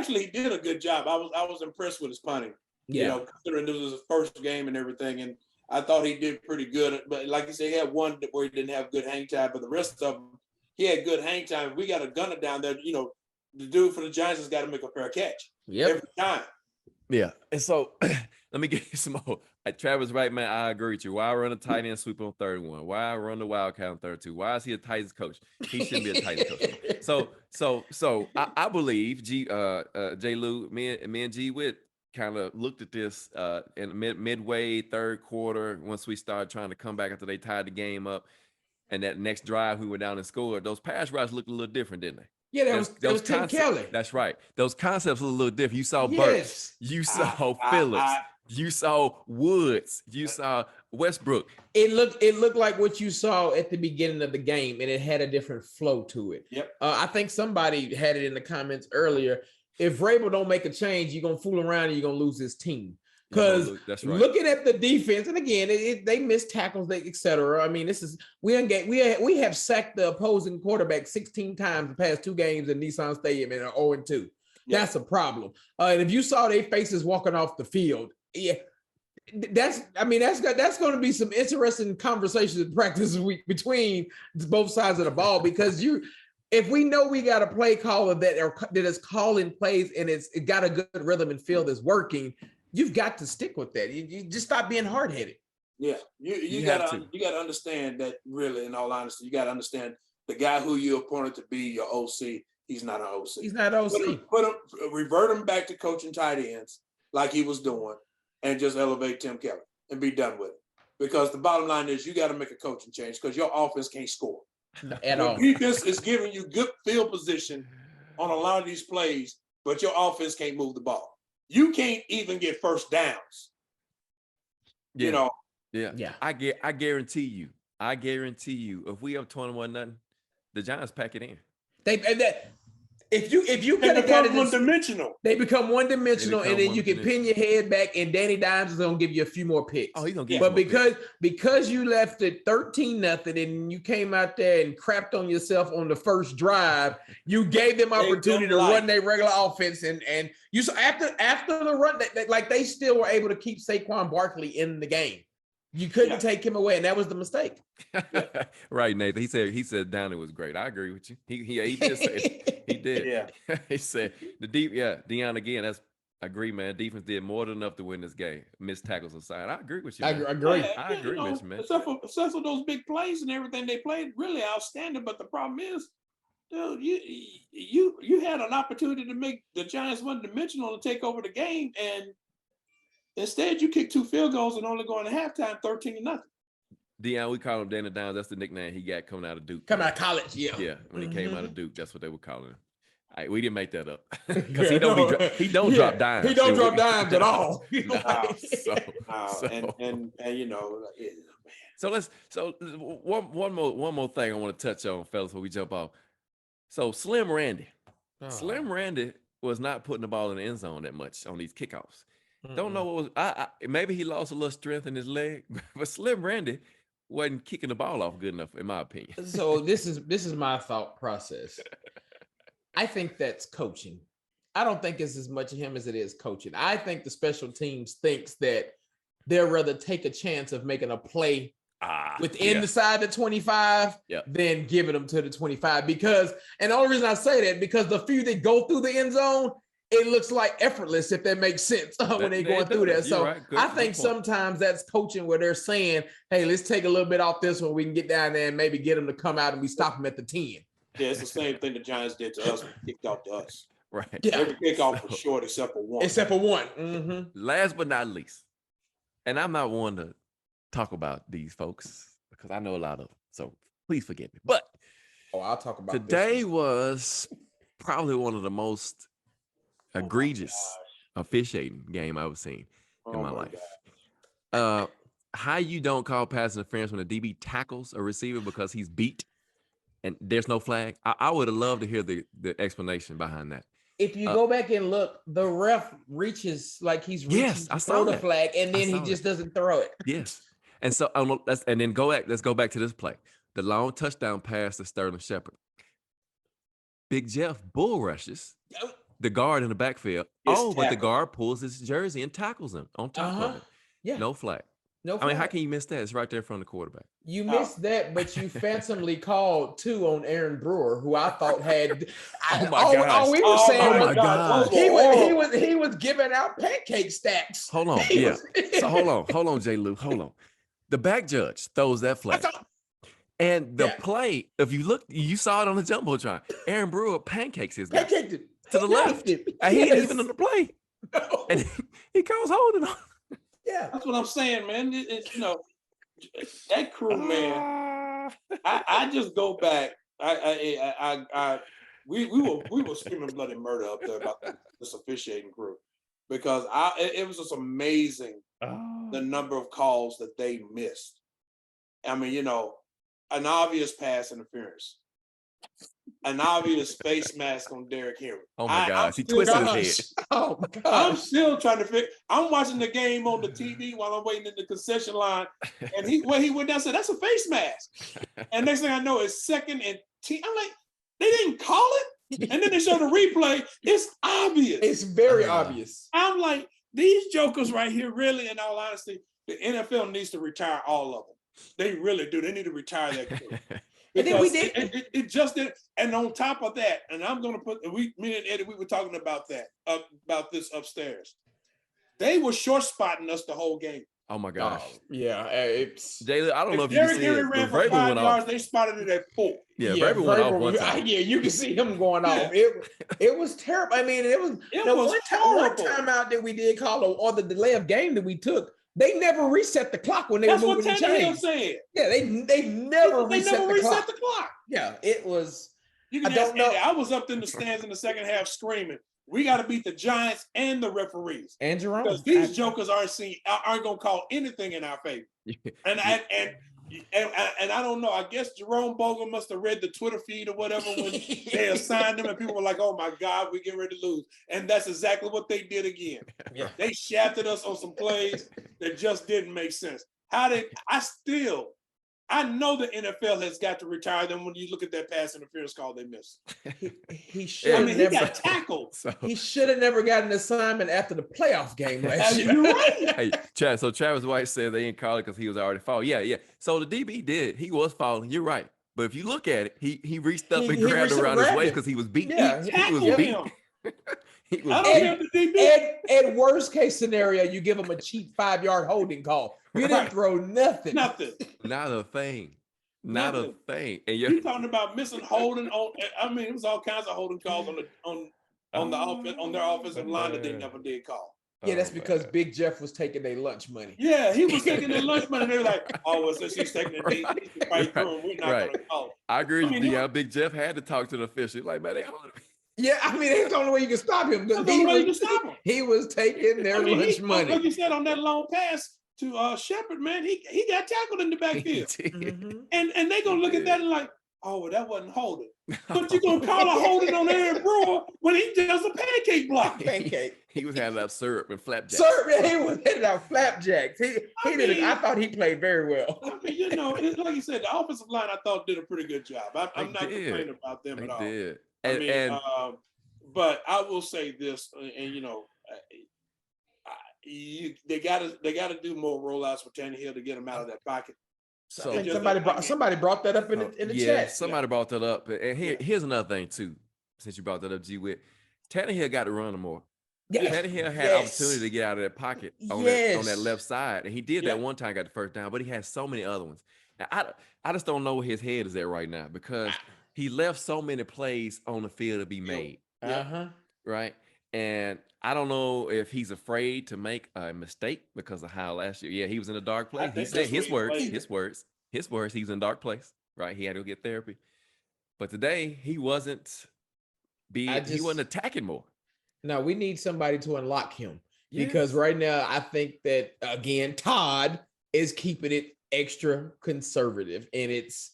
He did a good job. I was impressed with his punting. You know, considering this was his first game and everything, and I thought he did pretty good. But like you said, he had one where he didn't have good hang time, but the rest of them, he had good hang time. We got a gunner down there. You know, the dude for the Giants has got to make a fair catch every time. Yeah. And so let me get you some more. Travis Wright, man, I agree with you. Why run a tight end sweep on 31? Why run the Wildcat on 32? Why is he a Titans coach? He shouldn't be a Titans coach. So I believe J. Lou, me and G Witt kind of looked at this in midway third quarter once we started trying to come back after they tied the game up. And that next drive we went down and scored. Those pass routes looked a little different, didn't they? Yeah, that was Tim Kelly. That's right. Those concepts were a little different. You saw Burks, you saw Phillips, you saw Woods, you saw Westbrook. It looked like what you saw at the beginning of the game, and it had a different flow to it. Yep. I think somebody had it in the comments earlier. If Vrabel don't make a change, you're gonna fool around and you're gonna lose this team. Because looking at the defense, and again, they missed tackles, etc. I mean, this is we have sacked the opposing quarterback 16 times the past 2 games in Nissan Stadium and are 0-2. Yeah. That's a problem. And if you saw their faces walking off the field, yeah, that's going to be some interesting conversations in practice week between both sides of the ball, because if we know we got a play caller that is calling plays and it got a good rhythm and feel that's working, you've got to stick with that. You just stop being hard-headed. Yeah, you got to understand that. Really, in all honesty, you got to understand the guy who you appointed to be your OC. He's not an OC. He's not an OC. Revert him back to coaching tight ends like he was doing, and just elevate Tim Kelly and be done with it. Because the bottom line is you got to make a coaching change because your offense can't score at all. Defense is giving you good field position on a lot of these plays, but your offense can't move the ball. You can't even get first downs. Yeah. You know. Yeah. I guarantee you, if we up 21-0, the Giants pack it in. If you could have got one-dimensional, they become one-dimensional, and then you can pin your head back, and Danny Dimes is gonna give you a few more picks. Oh, he's gonna give. But because you left it 13-0, and you came out there and crapped on yourself on the first drive, you gave them opportunity to run their regular offense, and you saw after the run, they still were able to keep Saquon Barkley in the game. You couldn't take him away, and that was the mistake. Right, Nathan. He said Downey was great. I agree with you. He did say it. He did. Yeah. He said Deion again. I agree, man. Defense did more than enough to win this game. Missed tackles aside. I agree with you. I agree. I agree, man. Except for those big plays and everything they played, really outstanding. But the problem is, dude, you had an opportunity to make the Giants one-dimensional to take over the game, and instead, you kick 2 field goals and only going to halftime 13-0. Deion, we call him Danny Downs. That's the nickname he got coming out of Duke. Coming out of college, yeah. Yeah, when he came out of Duke, that's what they were calling him. We didn't make that up because he don't drop dimes. He don't drop dimes at all. And you know, man. So one more thing I want to touch on, fellas, before we jump off. So Slim Randy was not putting the ball in the end zone that much on these kickoffs. Don't know what was. Maybe he lost a little strength in his leg, but Slim Randy wasn't kicking the ball off good enough, in my opinion. So this is my thought process. I think that's coaching. I don't think it's as much of him as it is coaching. I think the special teams thinks that they'll rather take a chance of making a play within the side of 25 than giving them to the 25. Because, and the only reason I say that, because the few that go through the end zone, it looks like effortless, if that makes sense, when they're going through that. So I think sometimes that's coaching where they're saying, hey, let's take a little bit off this one. We can get down there and maybe get them to come out and we stop them at the 10. Yeah, it's the same thing the Giants did to us when they kicked off to us. Right. Yeah. Every kickoff was short except for one. Mm-hmm. Last but not least, and I'm not one to talk about these folks because I know a lot of them, so please forgive me. But I'll talk about today was probably one of the most egregious officiating game I've seen in my life. How you don't call pass interference when a DB tackles a receiver because he's beat and there's no flag? I would have loved to hear the explanation behind that. If you go back and look, the ref reaches like he's reaching to throw the flag, and then he just doesn't throw it. Yes, and so let's go back to this play, the long touchdown pass to Sterling Shepard. Big Jeff bull rushes the guard in the backfield. It's But the tackled. guard pulls his jersey and tackles him on top of it. Yeah. No flag. No I mean, how flag. can you miss that? It's right there from the quarterback. You missed that, but you phantomly called 2 on Aaron Brewer, who I thought had. Oh my all, gosh. all we were saying my was gosh. he was giving out pancake stacks. Hold on. He Yeah. was- So hold on, J. Lou. Hold on. The back judge throws that flag. And the play, if you look, you saw it on the jumbotron. Aaron Brewer pancakes his guy pancaked it to the left. And he ain't even on the play. No. And he calls holding on. Yeah. That's what I'm saying, man. It's, you know, that crew, man. I just go back. We were screaming bloody murder up there about this officiating crew because it was just amazing the number of calls that they missed. I mean, you know, an obvious pass interference, an obvious face mask on Derrick Henry. Oh my gosh, he twisted his head. Oh my I'm gosh. still trying to figure. I'm watching the game on the TV while I'm waiting in the concession line, and he went down and said, "That's a face mask." And next thing I know, it's 2nd and 10. I'm like, they didn't call it, and then they show the replay. It's obvious. It's very obvious. I'm like, these jokers right here, really, in all honesty, the NFL needs to retire all of them. They really do. They need to retire that crew. And then we Because did. it just did. And on top of that, and I'm going to put, me and Eddie, we were talking about that, about this upstairs. They were short spotting us the whole game. Oh my gosh. Yeah. It's Jay, I don't know if you Derrick see Henry it, ran but for 5 went yards, off. they spotted it at 4. Yeah, Vrabel went off one time. Yeah, you can see him going off. It was terrible. I mean, it was one horrible. time out that we did call or the delay of game that we took. They never reset the clock when they That's were what moving the Tannehill chains. said. Yeah, they never reset the clock. the clock. Yeah, it was. You can I don't ask know. Eddie. I was up in the stands in the second half screaming, "We got to beat the Giants and the referees." And Jerome, Because these jokers aren't going to call anything in our favor. And I don't know. I guess Jerome Bogle must have read the Twitter feed or whatever when they assigned him, and people were like, "Oh my God, we get ready to lose." And that's exactly what they did again. Yeah. They shafted us on some plays that just didn't make sense. I know the NFL has got to retire them when you look at that pass interference call they missed. he should. I mean, he got tackled. He should have never got an assignment after the playoff game last year. You're right. Hey, Chad, so Travis White said they didn't call it because he was already fouled. Yeah. So the DB did. He was fouling. You're right. But if you look at it, he reached up and grabbed reached up around and his grabbed waist him. because he was beaten. Yeah, he was Tackled beat. him. He was I don't beat. care if the DB. At worst case scenario, you give him a cheap 5-yard holding call. You didn't Right. throw nothing. Nothing. Not a thing. Not Nothing. a thing. And You talking about missing holding on? I mean, it was all kinds of holding calls on their offensive line that they never did call. Yeah, that's because Big Jeff was taking their lunch money. Yeah, he was taking their lunch money. They were like, "Oh, well, since he's taking it, he's right through, and we're not going to call it." I agree with I mean, you. he- Yeah, Big Jeff had to talk to the official. Like, man, they holding me. Yeah, I mean, that's the only way you can stop him because That's the only way you can stop him. he was taking their I mean, lunch money. like you said on that long pass to Shepard, man, he got tackled in the backfield, Mhm. and they gonna look at that and like, "Oh, well, that wasn't holding." But you gonna call a holding on Aaron Brewer when he does a pancake block? Pancake. He was handing out syrup and flapjacks. Sir, man, he was hitting out flapjacks. I thought he played very well. I mean, you know, it's like you said, the offensive line I thought did a pretty good job. I'm not complaining about them They at all. did. I mean, but I will say this, and you know, they gotta do more rollouts with Tannehill to get him out of that pocket. So I think somebody brought that up in the chat. Somebody brought that up. And here's another thing too, since you brought that up, G Wit. Tannehill got to run more. Yes. Tannehill had opportunity to get out of that pocket on that left side. And he did that one time, got the first down, but he has so many other ones. And I just don't know where his head is at right now because he left so many plays on the field to be made. Right. And I don't know if he's afraid to make a mistake because of how last year, he was in a dark place. He said his words, he was in a dark place, right? He had to go get therapy. But today he wasn't he wasn't attacking more. No, we need somebody to unlock him because right now I think that again Todd is keeping it extra conservative, and it's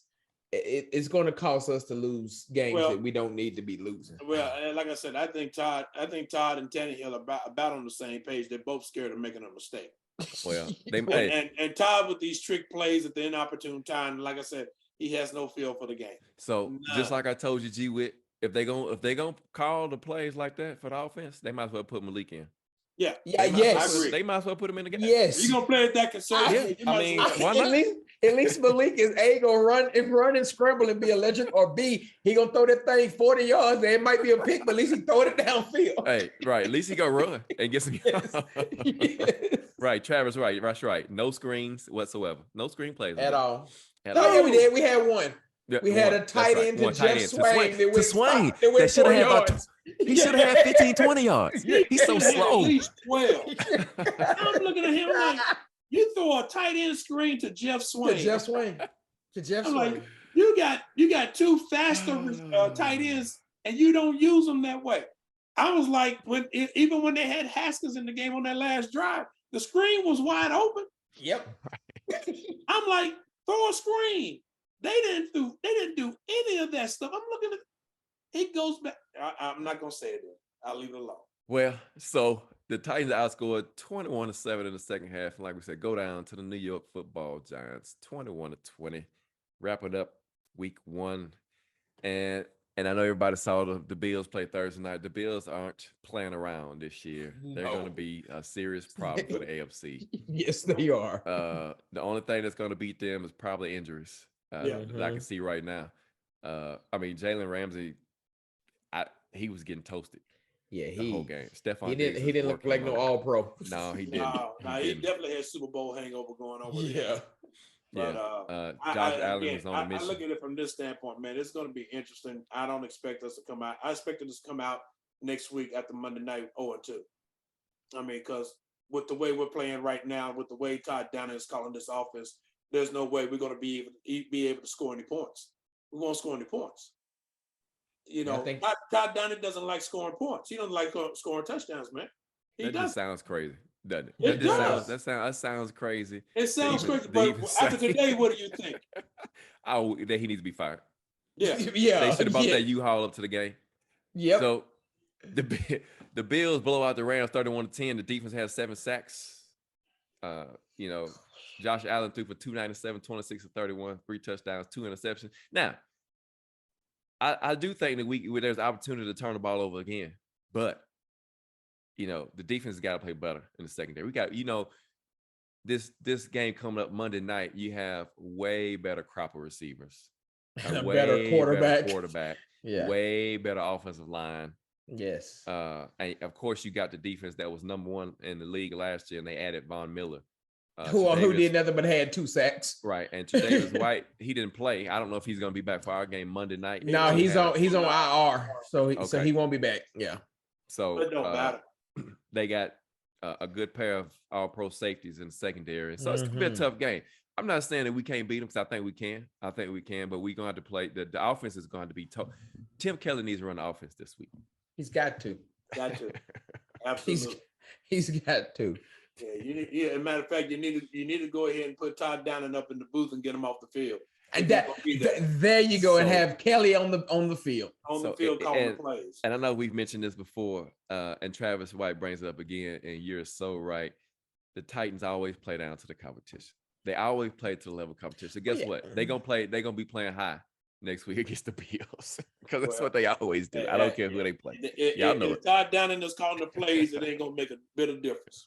going to cost us to lose games that we don't need to be losing. Well, and like I said, I think Todd and Tannehill are about on the same page. They're both scared of making a mistake. Well, and Todd with these trick plays at the inopportune time, like I said, he has no feel for the game. So just like I told you, G Wit, if they gonna call the plays like that for the offense, they might as well put Malik in. Yeah. Yeah, They might yes. as well- They might as well put him in the game. Yes. You're gonna play it that conservative. Yeah, I mean, why not? At least Malik is A, gonna run and scramble and be electric, or B, he gonna throw that thing 40 yards and it might be a pick, but at least he throw it downfield. Hey, right. At least he gonna run and get some. Yes. Right, Travis. Right, that's right. No screens whatsoever. No screen plays At all. At Oh, all. yeah, we did. We had one. Yeah, We had one. a tight That's right. end to One tight Jeff end Swain. to Swain. That That should 4 have had about. yards. He should have had 15, 20 yards. He's so He had slow. At least 12. I'm looking at him like, you throw a tight end screen to Jeff Swain. To Jeff Swain. To Jeff I'm Swain. like, you got two faster tight ends, and you don't use them that way. I was like, even when they had Haskins in the game on that last drive, the screen was wide open. Yep. I'm like, throw a screen. They didn't do any of that stuff. I'm looking at it goes back. I'm not gonna say it then. I'll leave it alone. Well, so the Titans outscored 21-7 in the second half. And like we said, go down to the New York Football Giants, 21-20. Wrap it up week 1. And I know everybody saw the Bills play Thursday night. The Bills aren't playing around this year. They're No. going to be a serious problem for the AFC. Yes, they are. The only thing that's going to beat them is probably injuries that I can see right now. I mean, Jalen Ramsey, he was getting toasted Yeah, the whole game. Stephon he Diggs didn't was look like no working on it. All-Pro. No, he didn't. He didn't. definitely had Super Bowl hangover going on with him. Yeah. But Josh Allen was on a I mission. look at it from this standpoint, man. It's going to be interesting. I don't expect us to come out. I expect us to come out next week after Monday night 0-2. I mean, because with the way we're playing right now, with the way Todd Downing is calling this offense, there's no way we're going to be able to score any points. We won't score any points. You know, Todd Downing doesn't like scoring points. He doesn't like scoring touchdowns, man. That just sounds crazy, doesn't it? It does. That sounds crazy. It sounds even- crazy, to but even after say- today, what do you think? That he needs to be fired. Yeah. Yeah. They should have brought yeah. that U-Haul up to the game. Yep. So the Bills blow out the Rams 31-10. The defense has 7 sacks. Josh Allen threw for 297, 26-31, 3 touchdowns, 2 interceptions. Now, I do think that there's opportunity to turn the ball over again, but the defense has got to play better in the secondary. We got, this game coming up Monday night, you have way better crop of receivers, A better quarterback. Yeah. way better offensive line. Yes. And of course, you got the defense that was number 1 in the league last year, and they added Von Miller. Who did nothing but had 2 sacks. Right. And Tre'Davious White, he didn't play. I don't know if he's going to be back for our game Monday night. No, he's on IR, so he won't be back. Yeah. So It don't matter. they got a good pair of all-pro safeties in the secondary. So it's going to be a tough game. I'm not saying that we can't beat them because I think we can. But we're going to have to play. The offense is going to be tough. Tim Kelly needs to run the offense this week. He's got to. Got to. Absolutely. He's got to. Yeah, as a matter of fact, you need to go ahead and put Todd Downing up in the booth and get him off the field. And there you go, and have Kelly on the field. On the field calling the plays. And I know we've mentioned this before, and Travis White brings it up again, and you're so right. The Titans always play down to the competition. They always play to the level of competition. So guess what? They're gonna be playing high next week against the Bills. Because that's what they always do. I don't care who they play. Y'all know it. Todd Downing is calling the plays, it ain't gonna make a bit of difference.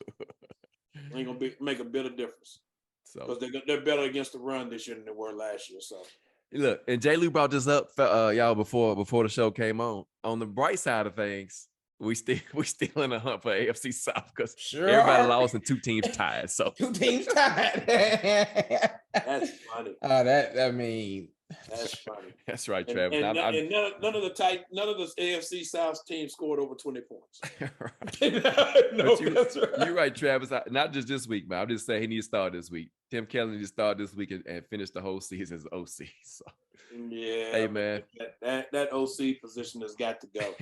Ain't gonna make a bit of difference. So because they're better against the run this year than they were last year. So look, and Jay Lou brought this up y'all before the show came on. On the bright side of things, we still in the hunt for AFC South because everybody lost and 2 teams tied. So 2 teams tied. That's funny. That's funny. That's right, Travis. And none of the AFC South teams scored over 20 points. You're right, Travis. Not just this week, man. I'm just saying he needs to start this week. Tim Kelly needs to start this week and finish the whole season as OC. So. Yeah. Hey, man. That OC position has got to go.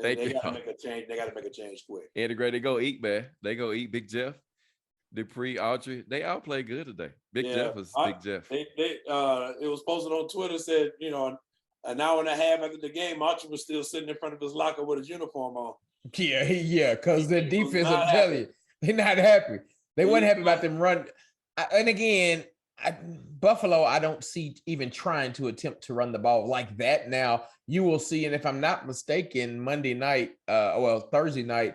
They got to make a change. They got to make a change quick. Integrate. They go eat, man. They go eat Big Jeff. Dupree, Audrey, they all play good today. Big Jeff is Big Jeff. It was posted on Twitter, said, an hour and a half after the game, Audrey was still sitting in front of his locker with his uniform on. Yeah, because the defense, I'm telling you, they're not happy. They weren't happy about them run. And again, Buffalo, I don't see even trying to attempt to run the ball like that. Now you will see, and if I'm not mistaken, Thursday night,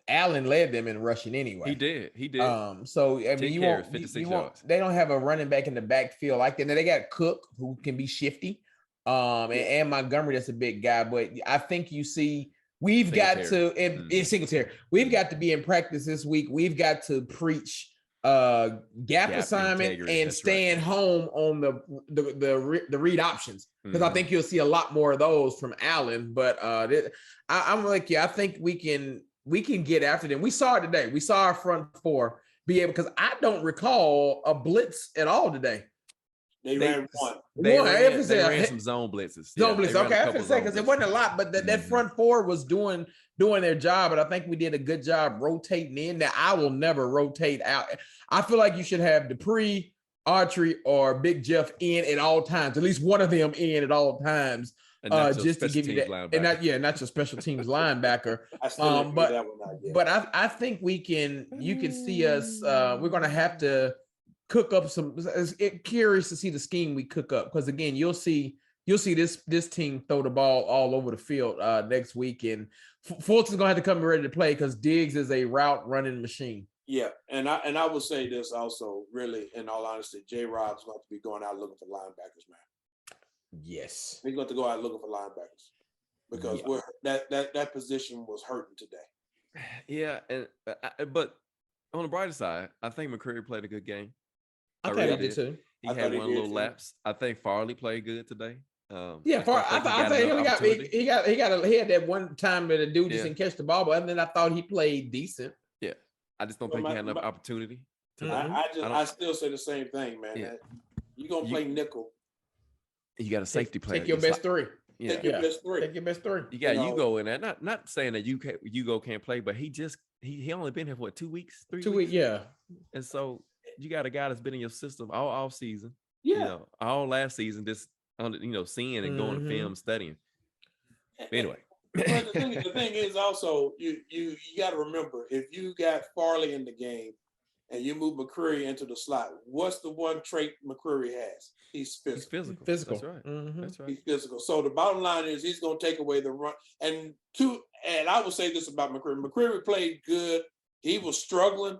Allen led them in rushing anyway. He did. So I mean, 10 you carries, won't, 56 you won't. yards. They don't have a running back in the backfield like that. Now they got Cook, who can be shifty, and Montgomery, that's a big guy. But I think you see. We've got to in Singletary. We've got to be in practice this week. We've got to preach gap assignment and staying home on the read options, because I think you'll see a lot more of those from Allen. But I'm like you. I think we can get after them. We saw it today. We saw our front four be able, because I don't recall a blitz at all today. They ran one. They ran some zone blitzes. Zone blitzes. Okay, I was gonna say, because it wasn't a lot, but that front four was doing their job, and I think we did a good job rotating in. Now I will never rotate out. I feel like you should have Dupree, Autry, or Big Jeff in at all times. At least one of them in at all times. Just to give you that, linebacker. And not your special teams linebacker. But I think you can see us. We're gonna have to cook up some. Curious to see the scheme we cook up, because again, you'll see this team throw the ball all over the field next week, and Fulton's gonna have to come ready to play because Diggs is a route running machine. Yeah, and I will say this also, really, in all honesty, J-Rob's going to be going out looking for linebackers, man. Yes, he's going to go out looking for linebackers because that position was hurting today. Yeah, but on the brighter side, I think McCreary played a good game. I thought he did too. He had one little lapse. I think Farley played good today. I thought he had that one time that the dude just didn't catch the ball, and then I thought he played decent. Yeah, I just don't think he had enough opportunity. I still say the same thing, man. Yeah. You're gonna play nickel. You got a safety player. Take your best three. Yeah. Take your best three. Take your best three. You got Hugo in there. Not saying that Hugo can't play, but he only been here for 2 weeks, 3 weeks. 2 weeks, yeah. And so you got a guy that's been in your system all off season. Yeah. All last season, just seeing and going to film, studying. Anyway. But the thing is also you got to remember, if you got Farley in the game and you move McCreary into the slot, what's the one trait McCreary has? He's physical. He's physical. That's right. That's right. He's physical. So the bottom line is he's going to take away the run. And I will say this about McCreary. McCreary played good. He was struggling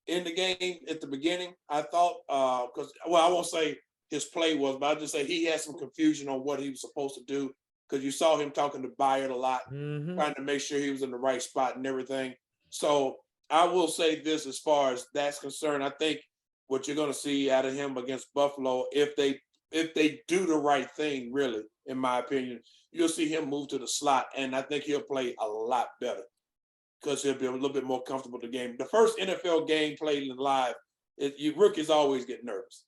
in the game at the beginning. I thought I won't say his play was, but I'll just say he had some confusion on what he was supposed to do, because you saw him talking to Byard a lot, trying to make sure he was in the right spot and everything. So I will say this, as far as that's concerned, I think what you're going to see out of him against Buffalo, if they do the right thing, really, in my opinion, you'll see him move to the slot, and I think he'll play a lot better because he'll be a little bit more comfortable in the game. The first NFL game played in live, rookies always get nervous,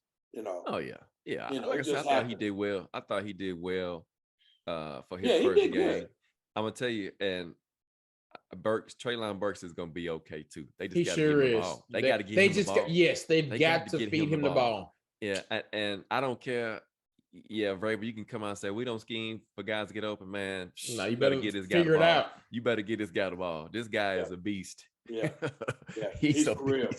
Oh yeah. Yeah. Like I said, I thought he did well. For his first game. Good. I'm gonna tell you, and Treylon Burks is gonna be okay too. They just got to give him the ball. They got to give him the ball. They've got to feed him the ball. Yeah, and I don't care. Yeah, Vrabel, you can come out and say we don't scheme for guys to get open, man. No, you better get this guy the ball. Out. You better get this guy the ball. This guy is a beast. Yeah, he's for real.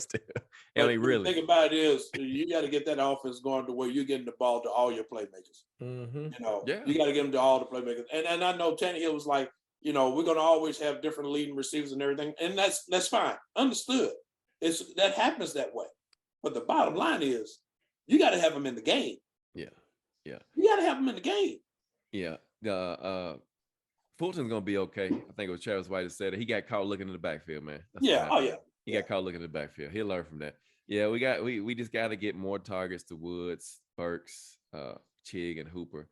And he really. The thing about it is, you got to get that offense going to where you're getting the ball to all your playmakers. You got to get them to all the playmakers. And I know Tannehill was like, we're going to always have different leading receivers and everything, and that's fine, understood. That happens that way. But the bottom line is, you got to have them in the game. Yeah. You got to have them in the game. Yeah. Fulton's gonna be okay. I think it was Travis White that said it. He got caught looking in the backfield, man. He got caught looking in the backfield. He'll learn from that. Yeah, we just got to get more targets to Woods, Burks, Chig, and Hooper,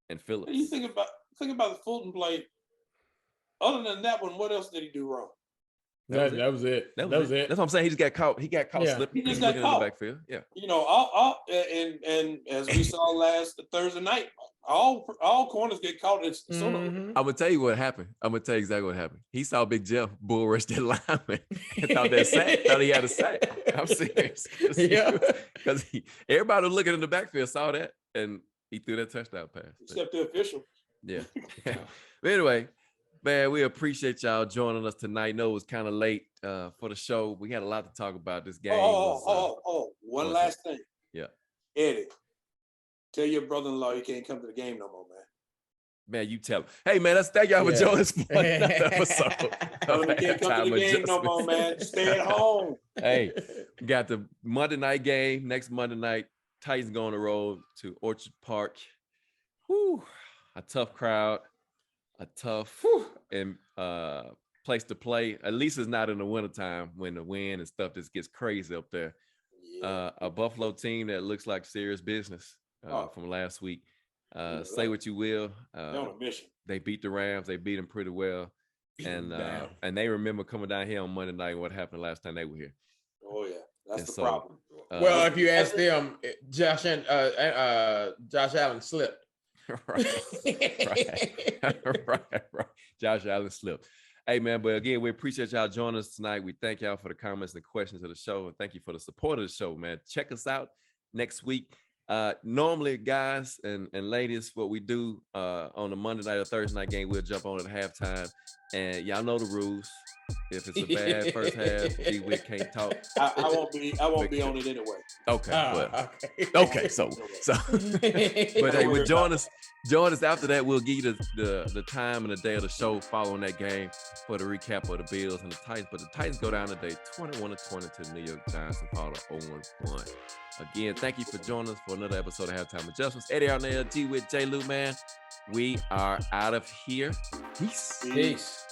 and Phillips. And you think about the Fulton play. Other than that one, what else did he do wrong? That was it. That was it. That's what I'm saying. He just got caught. He got caught slipping. He just got caught in the backfield. Yeah. And as we saw last Thursday night, all corners get caught. I'm gonna tell you what happened. I'm gonna tell you exactly what happened. He saw Big Jeff bull rush that lineman and thought he had a sack. I'm serious. Yeah. Because everybody was looking in the backfield, saw that, and he threw that touchdown pass. Except the official. Yeah. But anyway. Man, we appreciate y'all joining us tonight. I know it was kind of late for the show. We had a lot to talk about this game. One What's last thing. Yeah. Eddie, tell your brother-in-law he can't come to the game no more, man. Man, you tell him. Hey, man, let's thank y'all for joining us for another episode. Tell him he can't come to the game no more, man. Stay at home. Hey, we got the Monday night game next Monday night. Titans go on the road to Orchard Park. Whew, a tough crowd, a tough and place to play. At least it's not in the wintertime when the wind and stuff just gets crazy up there. Yeah. A Buffalo team that looks like serious business from last week. Say what you will. They're on a mission. They beat the Rams. They beat them pretty well. And they remember coming down here on Monday night what happened last time they were here. Oh, yeah. That's And the so, problem. Well, if you ask them, Josh Allen slipped. right. Josh Allen slipped. Hey, man, but again, we appreciate y'all joining us tonight. We thank y'all for the comments and the questions of the show. And thank you for the support of the show, man. Check us out next week. Normally, guys and ladies, what we do on the Monday night or Thursday night game, we'll jump on at halftime. And y'all know the rules. If it's a bad first half, we can't talk. I won't be on it anyway. Okay. Okay. So but hey, we'll join us after that. We'll give you the time and the day of the show following that game for the recap of the Bills and the Titans. But the Titans go down today 21-20 to the New York Giants and fall to 0-1. Again, thank you for joining us for another episode of Halftime Adjustments. Eddie Arnell, G with J. Lou, man. We are out of here. Peace. Peace.